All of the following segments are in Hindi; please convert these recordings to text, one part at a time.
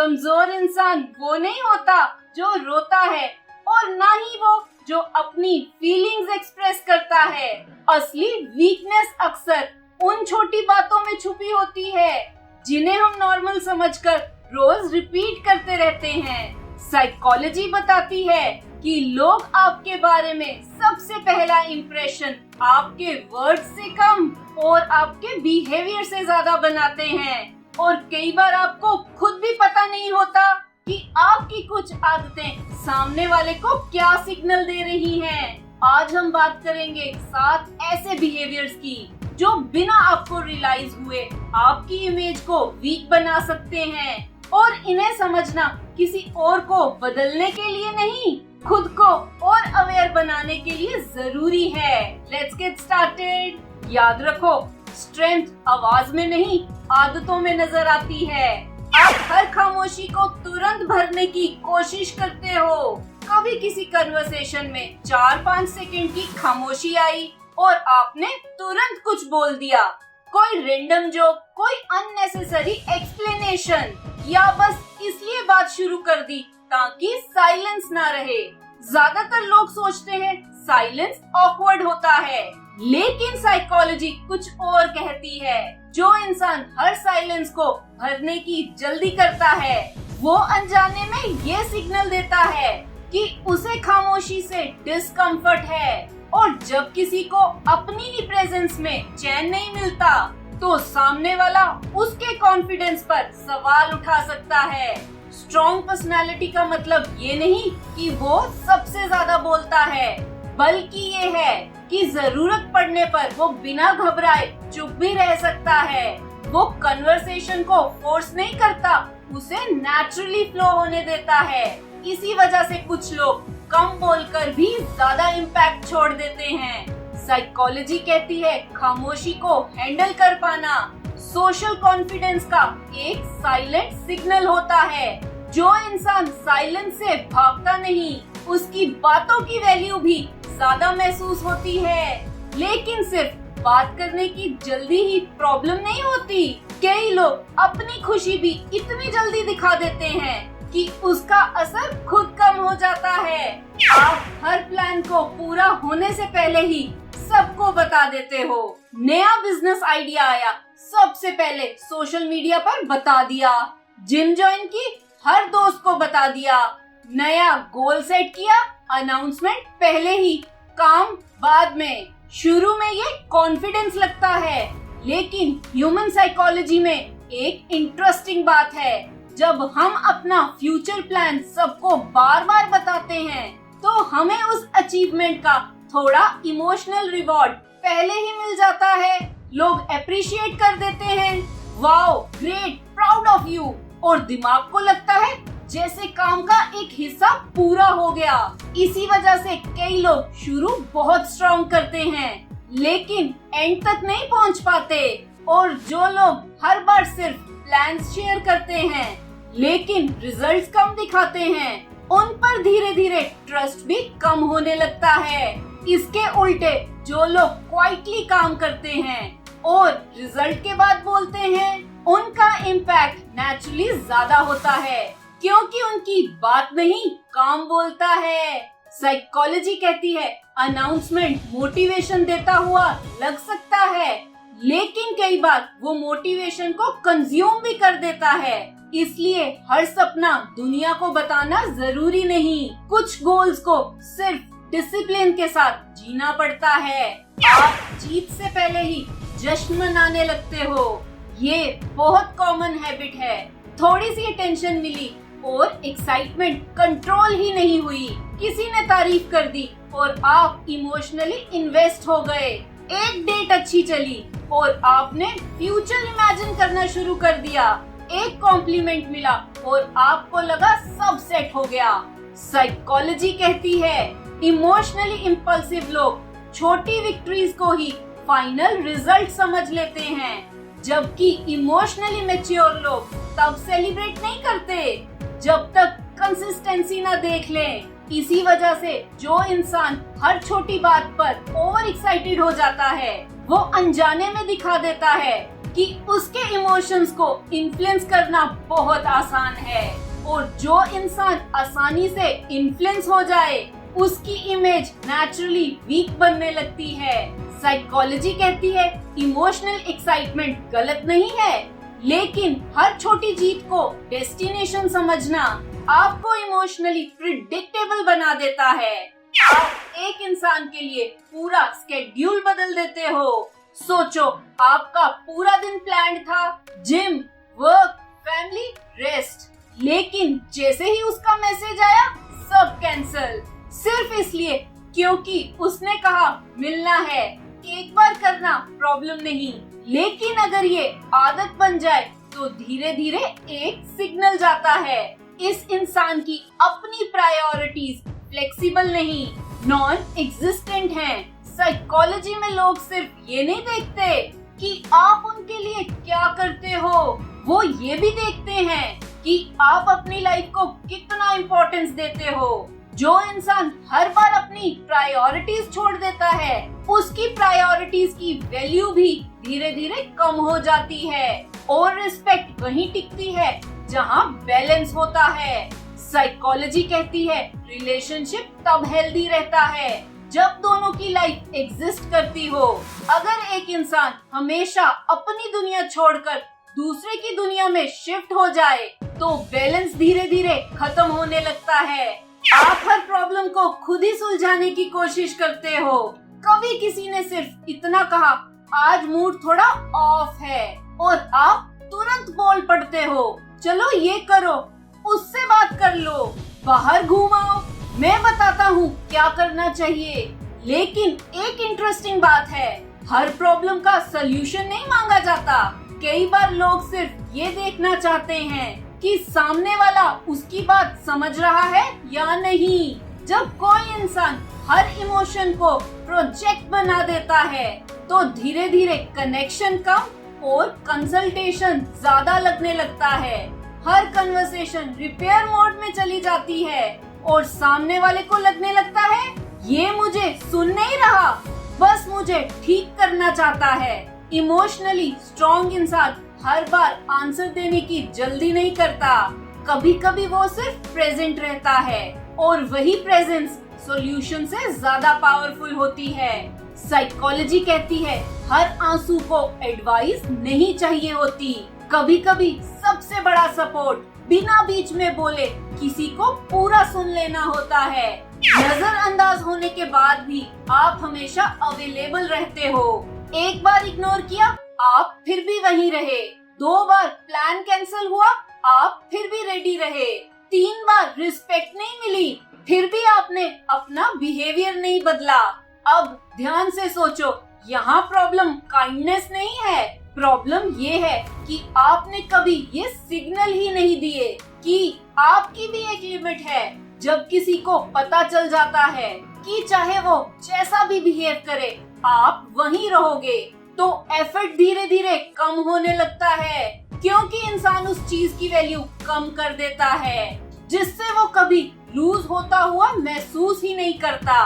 कमजोर इंसान वो नहीं होता जो रोता है, और ना ही वो जो अपनी फीलिंग्स एक्सप्रेस करता है। असली वीकनेस अक्सर उन छोटी बातों में छुपी होती है जिन्हें हम नॉर्मल समझकर रोज रिपीट करते रहते हैं। साइकोलॉजी बताती है कि लोग आपके बारे में सबसे पहला इंप्रेशन आपके वर्ड से कम और आपके बिहेवियर से ज्यादा बनाते हैं, और कई बार आपको खुद भी पता नहीं होता कि आपकी कुछ आदतें सामने वाले को क्या सिग्नल दे रही हैं। आज हम बात करेंगे 7 ऐसे बिहेवियर्स की जो बिना आपको रियलाइज हुए आपकी इमेज को वीक बना सकते हैं, और इन्हें समझना किसी और को बदलने के लिए नहीं, खुद को और अवेयर बनाने के लिए जरूरी है। Let's get started. याद रखो, स्ट्रेंथ आवाज में नहीं, आदतों में नजर आती है। आप हर खामोशी को तुरंत भरने की कोशिश करते हो। कभी किसी कन्वर्सेशन में 4-5 सेकंड की खामोशी आई और आपने तुरंत कुछ बोल दिया, कोई रैंडम जोक, कोई अननेसेसरी एक्सप्लेनेशन, या बस इसलिए बात शुरू कर दी ताकि साइलेंस ना रहे। ज्यादातर लोग सोचते हैं साइलेंस ऑकवर्ड होता है, लेकिन साइकोलॉजी कुछ और कहती है। जो इंसान हर साइलेंस को भरने की जल्दी करता है, वो अनजाने में ये सिग्नल देता है कि उसे खामोशी से डिस्कम्फर्ट है, और जब किसी को अपनी ही प्रेजेंस में चैन नहीं मिलता, तो सामने वाला उसके कॉन्फिडेंस पर सवाल उठा सकता है। स्ट्रॉन्ग पर्सनालिटी का मतलब ये नहीं कि वो सबसे ज्यादा बोलता है, बल्कि ये है कि जरूरत पड़ने पर वो बिना घबराए चुप भी रह सकता है। वो कन्वर्सेशन को फोर्स नहीं करता, उसे नेचुरली फ्लो होने देता है। इसी वजह से कुछ लोग कम बोलकर भी ज्यादा इम्पैक्ट छोड़ देते हैं। साइकोलॉजी कहती है खामोशी को हैंडल कर पाना सोशल कॉन्फिडेंस का एक साइलेंट सिग्नल होता है। जो इंसान साइलेंस से भागता नहीं, उसकी बातों की वैल्यू भी ज्यादा महसूस होती है। लेकिन सिर्फ बात करने की जल्दी ही प्रॉब्लम नहीं होती। कई लोग अपनी खुशी भी इतनी जल्दी दिखा देते हैं कि उसका असर खुद कम हो जाता है। आप हर प्लान को पूरा होने से पहले ही सबको बता देते हो। नया बिजनेस आइडिया आया, सबसे पहले सोशल मीडिया पर बता दिया। जिम ज्वाइन की, हर दोस्त को बता दिया। नया गोल सेट किया, अनाउंसमेंट पहले ही, काम बाद में। शुरू में ये कॉन्फिडेंस लगता है, लेकिन ह्यूमन साइकोलॉजी में एक इंटरेस्टिंग बात है, जब हम अपना फ्यूचर प्लान सबको बार बार बताते हैं, तो हमें उस अचीवमेंट का थोड़ा इमोशनल रिवॉर्ड पहले ही मिल जाता है। लोग अप्रिशिएट कर देते हैं, wow great, proud of you, और दिमाग को लगता है जैसे काम का एक हिस्सा पूरा हो गया। इसी वजह से कई लोग शुरू बहुत स्ट्रॉन्ग करते हैं, लेकिन एंड तक नहीं पहुंच पाते। और जो लोग हर बार सिर्फ प्लान्स शेयर करते हैं, लेकिन रिजल्ट्स कम दिखाते हैं, उन पर धीरे धीरे ट्रस्ट भी कम होने लगता है। इसके उल्टे जो लोग क्वाइटली काम करते हैं और रिजल्ट के बाद बोलते हैं, उनका इम्पैक्ट नेचुरली ज्यादा होता है, क्योंकि उनकी बात नहीं, काम बोलता है। साइकोलॉजी कहती है अनाउंसमेंट मोटिवेशन देता हुआ लग सकता है, लेकिन कई बार वो मोटिवेशन को कंज्यूम भी कर देता है। इसलिए हर सपना दुनिया को बताना जरूरी नहीं। कुछ गोल्स को सिर्फ डिसिप्लिन के साथ जीना पड़ता है। आप जीत से पहले ही जश्न मनाने लगते हो, ये बहुत कॉमन हैबिट है। थोड़ी सी टेंशन मिली और एक्साइटमेंट कंट्रोल ही नहीं हुई, किसी ने तारीफ कर दी और आप इमोशनली इन्वेस्ट हो गए। एक डेट अच्छी चली और आपने फ्यूचर इमेजिन करना शुरू कर दिया। एक कॉम्प्लीमेंट मिला और आपको लगा सब सेट हो गया। साइकोलॉजी कहती है इमोशनली इम्पल्सिव लोग छोटी विक्ट्रीज को ही फाइनल रिजल्ट समझ लेते हैं, जबकि इमोशनली मैच्योर लोग तब सेलिब्रेट नहीं करते जब तक कंसिस्टेंसी ना देख लें। इसी वजह से जो इंसान हर छोटी बात पर ओवर एक्साइटेड हो जाता है, वो अनजाने में दिखा देता है कि उसके इमोशंस को इन्फ्लुएंस करना बहुत आसान है, और जो इंसान आसानी से इन्फ्लुएंस हो जाए उसकी इमेज नेचुरली वीक बनने लगती है। साइकोलॉजी कहती है इमोशनल एक्साइटमेंट गलत नहीं है, लेकिन हर छोटी जीत को डेस्टिनेशन समझना आपको इमोशनली प्रिडिक्टेबल बना देता है। आप एक इंसान के लिए पूरा स्केड्यूल बदल देते हो। सोचो, आपका पूरा दिन प्लान्ड था, जिम, वर्क, फैमिली, रेस्ट, लेकिन जैसे ही उसका मैसेज आया सब कैंसल, सिर्फ इसलिए क्योंकि उसने कहा मिलना है। एक बार करना प्रॉब्लम नहीं, लेकिन अगर ये आदत बन जाए तो धीरे धीरे एक सिग्नल जाता है। इस इंसान की अपनी प्रायोरिटीज फ्लेक्सिबल नहीं, नॉन एग्जिस्टेंट हैं। साइकोलॉजी में लोग सिर्फ ये नहीं देखते कि आप उनके लिए क्या करते हो, वो ये भी देखते हैं कि आप अपनी लाइफ को कितना इम्पोर्टेंस देते हो। जो इंसान हर बार अपनी प्रायोरिटीज छोड़ देता है, उसकी प्रायोरिटीज की वैल्यू भी धीरे धीरे कम हो जाती है, और रिस्पेक्ट वहीं टिकती है जहां बैलेंस होता है। साइकोलॉजी कहती है रिलेशनशिप तब हेल्दी रहता है जब दोनों की लाइफ एग्जिस्ट करती हो। अगर एक इंसान हमेशा अपनी दुनिया छोड़कर दूसरे की दुनिया में शिफ्ट हो जाए तो बैलेंस धीरे धीरे खत्म होने लगता है। आप हर प्रॉब्लम को खुद ही सुलझाने की कोशिश करते हो। कभी किसी ने सिर्फ इतना कहा आज मूड थोड़ा ऑफ है, और आप तुरंत बोल पड़ते हो चलो ये करो, उससे बात कर लो, बाहर घूमाओ, मैं बताता हूँ क्या करना चाहिए। लेकिन एक इंटरेस्टिंग बात है, हर प्रॉब्लम का सलूशन नहीं मांगा जाता। कई बार लोग सिर्फ ये देखना चाहते हैं कि सामने वाला उसकी बात समझ रहा है या नहीं। जब कोई इंसान हर इमोशन को प्रोजेक्ट बना देता है तो धीरे धीरे कनेक्शन कम और कंसल्टेशन ज्यादा लगने लगता है। हर कन्वर्सेशन रिपेयर मोड में चली जाती है और सामने वाले को लगने लगता है ये मुझे सुन नहीं रहा, बस मुझे ठीक करना चाहता है। इमोशनली स्ट्रॉन्ग इंसान हर बार आंसर देने की जल्दी नहीं करता, कभी कभी वो सिर्फ प्रेजेंट रहता है, और वही प्रेजेंस सॉल्यूशन से ज्यादा पावरफुल होती है। साइकोलॉजी कहती है हर आंसू को एडवाइस नहीं चाहिए होती, कभी कभी सबसे बड़ा सपोर्ट बिना बीच में बोले किसी को पूरा सुन लेना होता है। नजरअंदाज होने के बाद भी आप हमेशा अवेलेबल रहते हो। एक बार इग्नोर किया, आप फिर भी वहीं रहे। 2 बार प्लान कैंसिल हुआ, आप फिर भी रेडी रहे। 3 बार रिस्पेक्ट नहीं मिली, फिर भी आपने अपना बिहेवियर नहीं बदला। अब ध्यान से सोचो, यहाँ प्रॉब्लम काइंडनेस नहीं है, प्रॉब्लम ये है कि आपने कभी ये सिग्नल ही नहीं दिए कि आपकी भी एक लिमिट है। जब किसी को पता चल जाता है कि चाहे वो जैसा भी बिहेव करे आप वहीं रहोगे, तो एफर्ट धीरे धीरे कम होने लगता है, क्योंकि इंसान उस चीज की वैल्यू कम कर देता है जिससे वो कभी लूज होता हुआ महसूस ही नहीं करता।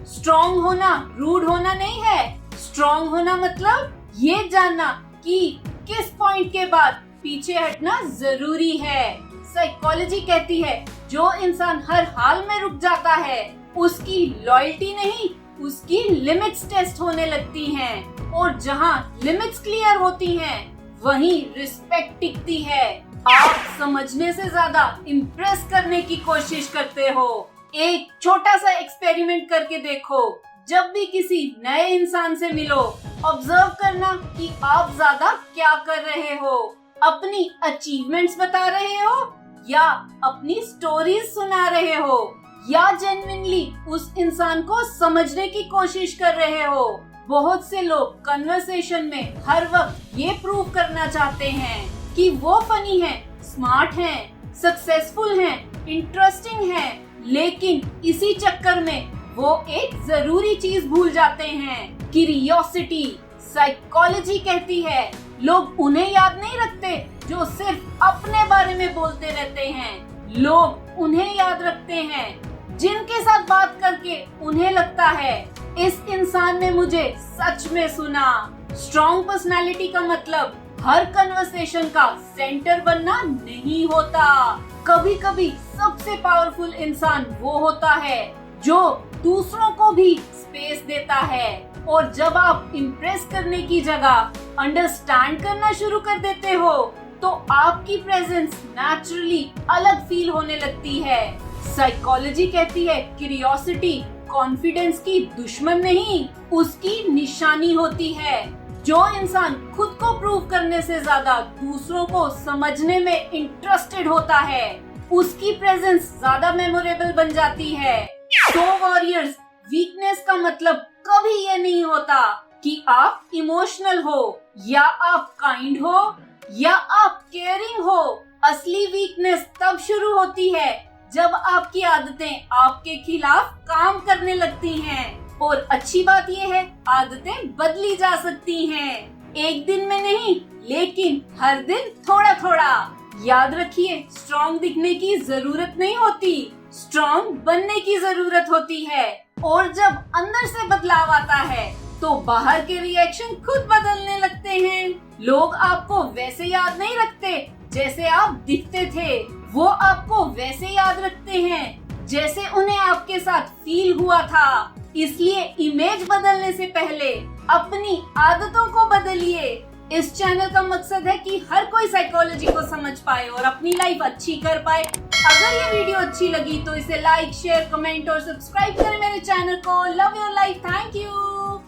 स्ट्रॉन्ग होना रूड होना नहीं है, स्ट्रॉन्ग होना मतलब ये जानना कि किस पॉइंट के बाद पीछे हटना जरूरी है। साइकोलॉजी कहती है जो इंसान हर हाल में रुक जाता है उसकी लॉयल्टी नहीं, उसकी लिमिट्स टेस्ट होने लगती हैं, और जहाँ लिमिट्स क्लियर होती हैं वहीं रिस्पेक्ट टिकती है। आप समझने से ज्यादा इम्प्रेस करने की कोशिश करते हो। एक छोटा सा एक्सपेरिमेंट करके देखो, जब भी किसी नए इंसान से मिलो ऑब्जर्व करना कि आप ज्यादा क्या कर रहे हो, अपनी अचीवमेंट्स बता रहे हो या अपनी स्टोरीज सुना रहे हो, या जेन्युइनली उस इंसान को समझने की कोशिश कर रहे हो। बहुत से लोग कन्वर्सेशन में हर वक्त ये प्रूव करना चाहते हैं कि वो फनी है, स्मार्ट हैं, सक्सेसफुल हैं, इंटरेस्टिंग हैं, लेकिन इसी चक्कर में वो एक जरूरी चीज भूल जाते हैं, क्यूरियोसिटी। साइकोलॉजी कहती है लोग उन्हें याद नहीं रखते जो सिर्फ अपने बारे में बोलते रहते हैं, लोग उन्हें याद रखते हैं जिनके साथ बात करके उन्हें लगता है इस इंसान ने मुझे सच में सुना। स्ट्रॉन्ग पर्सनालिटी का मतलब हर कन्वर्सेशन का सेंटर बनना नहीं होता। कभी कभी सबसे पावरफुल इंसान वो होता है जो दूसरों को भी स्पेस देता है। और जब आप इम्प्रेस करने की जगह अंडरस्टैंड करना शुरू कर देते हो तो आपकी प्रेजेंस नेचुरली अलग फील होने लगती है। साइकोलॉजी कहती है क्यूरियोसिटी कॉन्फिडेंस की दुश्मन नहीं, उसकी निशानी होती है। जो इंसान खुद को प्रूव करने से ज्यादा दूसरों को समझने में इंटरेस्टेड होता है, उसकी प्रेजेंस ज्यादा मेमोरेबल बन जाती है। तो वॉरियर्स, वीकनेस का मतलब कभी ये नहीं होता कि आप इमोशनल हो या आप काइंड हो या आप केयरिंग हो। असली वीकनेस तब शुरू होती है जब आपकी आदतें आपके खिलाफ काम करने लगती हैं। और अच्छी बात यह है, आदतें बदली जा सकती हैं। एक दिन में नहीं, लेकिन हर दिन थोड़ा थोड़ा। याद रखिए, स्ट्रॉन्ग दिखने की जरूरत नहीं होती, स्ट्रॉन्ग बनने की जरूरत होती है। और जब अंदर से बदलाव आता है तो बाहर के रिएक्शन खुद बदलने लगते हैं। लोग आपको वैसे याद नहीं रखते जैसे आप दिखते थे, वो आपको वैसे याद रखते हैं जैसे उन्हें आपके साथ फील हुआ था। इसलिए इमेज बदलने से पहले अपनी आदतों को बदलिए। इस चैनल का मकसद है कि हर कोई साइकोलॉजी को समझ पाए और अपनी लाइफ अच्छी कर पाए। अगर ये वीडियो अच्छी लगी तो इसे लाइक, शेयर, कमेंट और सब्सक्राइब करें मेरे चैनल को। Love your life, thank you.